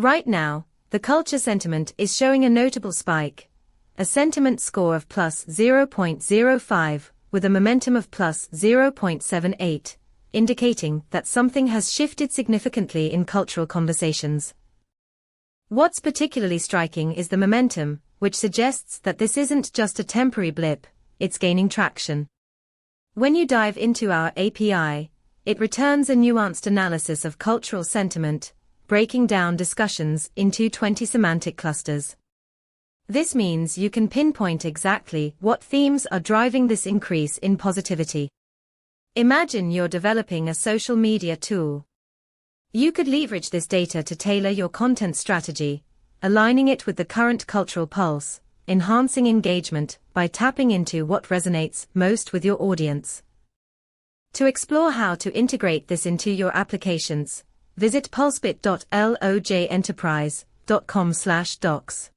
Right now, the culture sentiment is showing a notable spike. A sentiment score of plus 0.05, with a momentum of plus 0.78, indicating that something has shifted significantly in cultural conversations. What's particularly striking is the momentum, which suggests that this isn't just a temporary blip, it's gaining traction. When you dive into our API, it returns a nuanced analysis of cultural sentiment, breaking down discussions into 20 semantic clusters. This means you can pinpoint exactly what themes are driving this increase in positivity. Imagine you're developing a social media tool. You could leverage this data to tailor your content strategy, aligning it with the current cultural pulse, enhancing engagement by tapping into what resonates most with your audience. To explore how to integrate this into your applications, visit pulsebit.lojenterprise.com/docs.